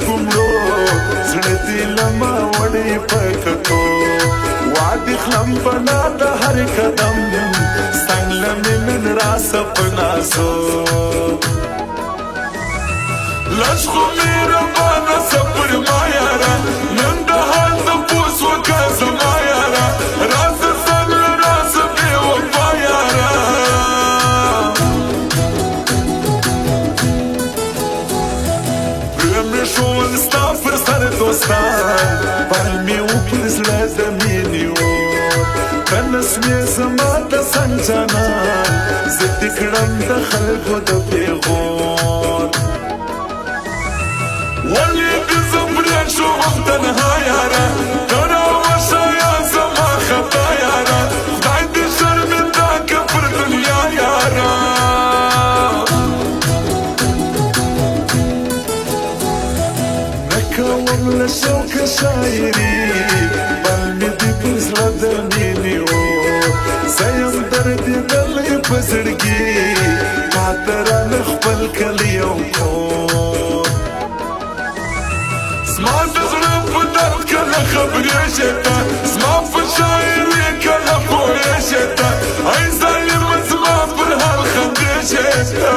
ګمړو زړه دې لمه وړې پکتو وعدې خلم بنا د هر قدم څنګ لمې نن را سپناسو لږ خو مهربانه صبر ما یاره نن د حال تپوس وکړه زما یاره رازه سم له رازه بې وفا یاره پرې مې ښوول ستا پر سر دوستان بل مې وکړ زړه د مینې اور که نسمې زما د څنګ جانان زه دې کړم د خلکو د پېغور ولې دې زه پرېښوم تنها یاره ته راوشه یا زما خطا یاره خدای دې شرمنده که پر دنیا یاره نه کوم له شوقه شاعري بل مې دې پر زړه د مینې اور زه یم دردېدلی په زړګي ماته رانه خپل کلی او کور زما د زړه په درد کله خبرېږې ته زما په شاعري کله پوهېږې ته ای ظالمه زما پر حال خندېږې ته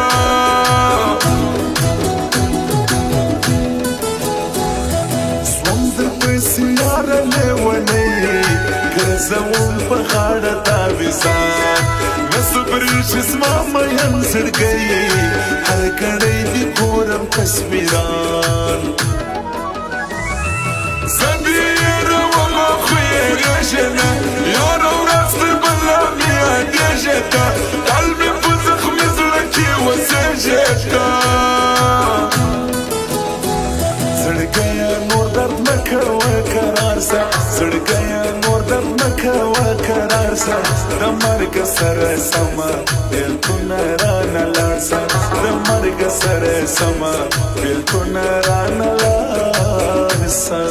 سوم درپسې یاره لیونی ګرځوم په غاړه تاویزان نه صبرېږي زما مین زړګی هر ګړی دې ګورم تصویران زه دې هېرومه خو هېرېږې نه یاره ورځ تر بله مې یادېږې ته تل مې په زخمي زړه کې وسېږې ته زړګیه نور درد مه کوه کرار سه زړګیه نور درد مه کوه کرار سه د مرګ سره سمه بېلتونه رانه لاړ سه د مرګ سره سمه بېلتونه رانه لاړ سه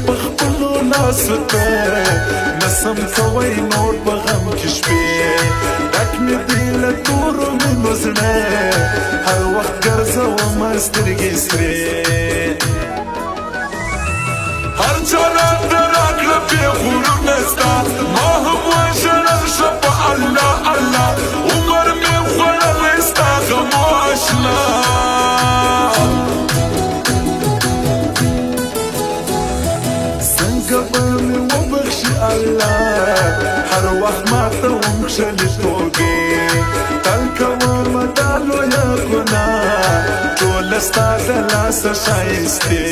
په خپلو لاسو ته نسم کوی نور په غم کې شپې ډک مې دي له تورو مینو زړه هر وخت ګرځومه سترګې سرې هر چا راته راکړه پېغورونه ستا ما هم وژړل ښه په الله الله عمر مې خوړلی ستا غمو اشنا هر وخت ماته ومخشلې توګې تل کومه دا لویه ګناه ټوله ستا د لاسه ښایستې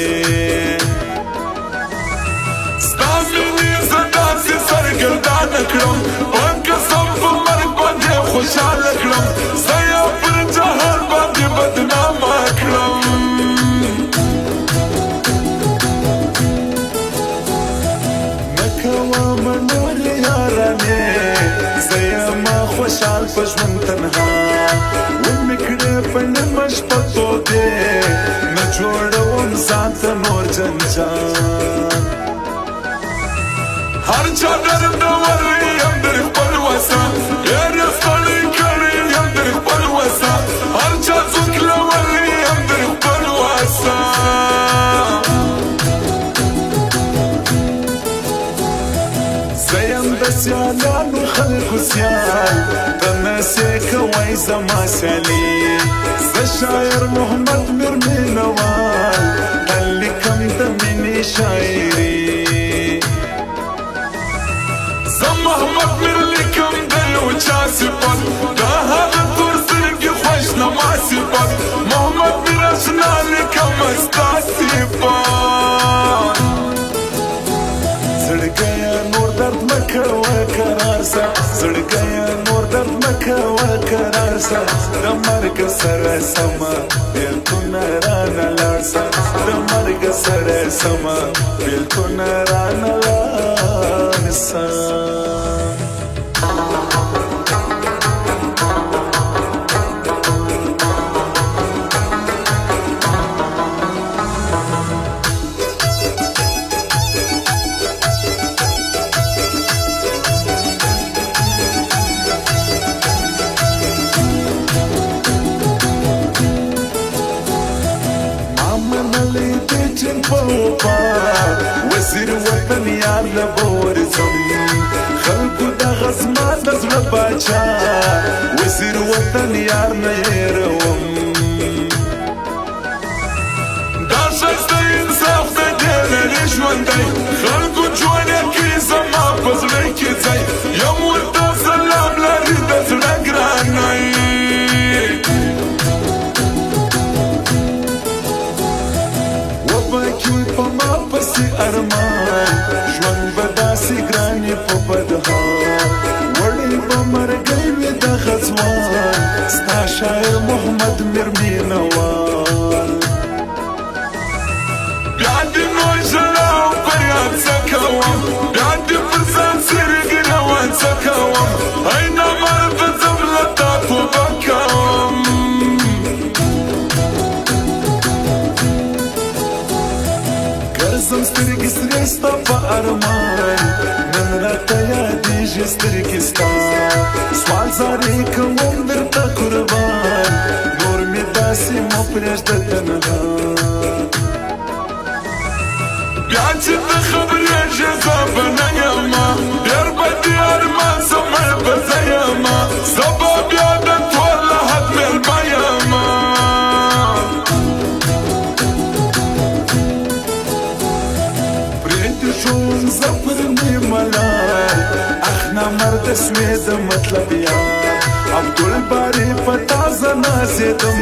ستا مینې زه داسې سرګردانه کړم په قسم په مرګ باندې خوشحاله کړم زه یې پر جهان باندې بدنامه کړم خوشحال په ژوند تنها ومې کړې په نیمه شپه تودې نه جوړوم ځان ته نور جنجال هر چا دردور یم در خپل وسه ډېر ستړی کړی یم در خپل وسه هر چا څوکلولی یم در خپل وسه زه یم د سیالانو خلکو سیال ته نسې کوی زما سیالي زه شاعر محمد میر مینوال تل لیکم د مینې شاعري زه محمد میر لیکم د یو چا صفت د هغه تور سترګې خوشنما صفت محمد میر اشنا لیکم ستا صفت زړګیه نور درد مه کوه کرار سه زړګیه نور درد مه کوه کرار سه د مرګ سره سمه بېلتونه رانه لاړ سه د مرګ سره سمه بېلتونه رانه لاړ سه منلی دی چین په وفا وزیر وطن یار له به ورځم خلکو دغه زما د زړه باچا وزیر وطن یار نه هېروم دا ښایسته انصاف د دې لري ژوندی خلکو جوړه کړي زما په زړه کې ځای یم ورته سلام لري د زړه ګرانی وبکې په ما پسې ارمان ژوند به داسې ګرانې په بدحال وړې به مرګی وي دغه ځوان ستا شاعر محمد میر مینوال بیا دې نور ژړا او فریاد څه کوم بیا دې پر ځان څرګې روان څه کوم ای نامرده ځم له تا توبه کوم ګرځم سترګې سرې ستا په ارمان نن راته یادېږي سترګې ستا سوال زارې کوم درته قربان نور مې داسې مه پرېږده تنها بیا چې ته خبرېږې زه به نه یمه ډېر به دې ارمان زه مړ به زه یمه زه به بیا د ټول له حد مېلمه یمه پرېږدې شوم زه پر نیمه لار اخ نامرده سوې د مطلب یار عبدالباري په تا زه نازېدم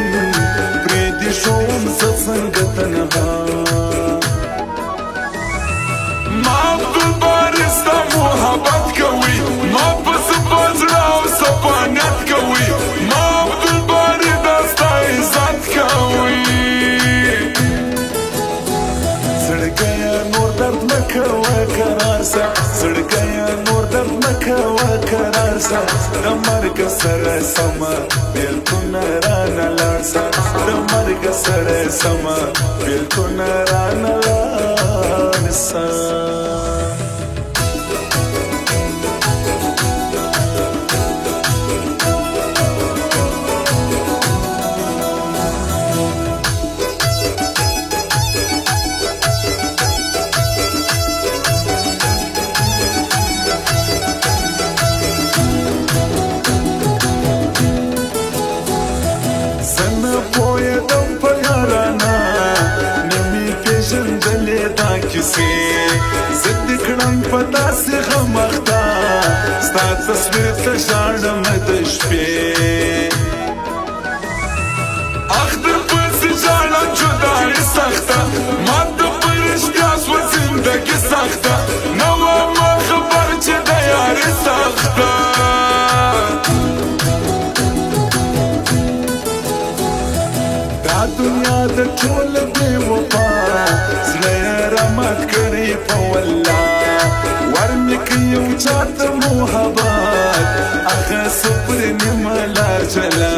پرېږدې شوم زه څنګه تنها ما عبدالباري ستا محبت کوي ما پسې په زړه او سپانیت کوي ما عبدالباري دا ستا عزت کوي زړګیه نور درد مه کوه قرار سه زړګیه نور درد مه کوه قرار سه د مرګ سره سمه بېلتونه رانه لاړ سه د مرګ سره سمه بېلتونه رانه لاړ سه زه دې کړم په داسې غم اخته ستا تصویر ته ژاړم د شپې اخ درپسې ژاړم جدایي سخته ما ته په رښتیا سوه زندګي سخته نه وم خبر چې د یاري سخته دا دنیا د ټول بې وفا زړه یې رامات کړی په والله ورمې که یو چاته محبت هغه څه پر نیمه لار جلا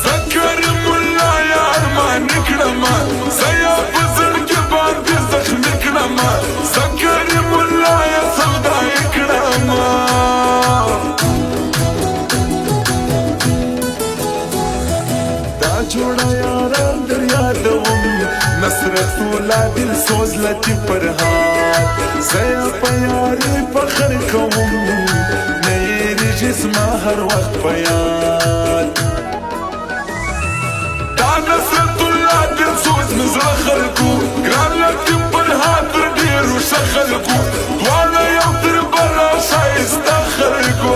زه کریم الله یې ارماني کړمه زه یې په زړګي باندې زخمي کړمه زه کریم الله یې سودایي کړمه جوړه یاران در یادوم نصرت الله دل سوز لطیف فرهاد زه یې په یاري فخر کوم نه هېرېږي زما هر وخت په یاد دا نصرت الله دل سوز مې زړه خلکو ګران لطیف فرهاد تر ډېرو ښه خلکو دواړه یو تر بله ښایسته خلکو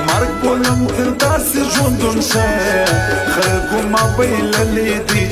مرګ بولم تر داسې ژوندون شه خلکو ما بایللې دي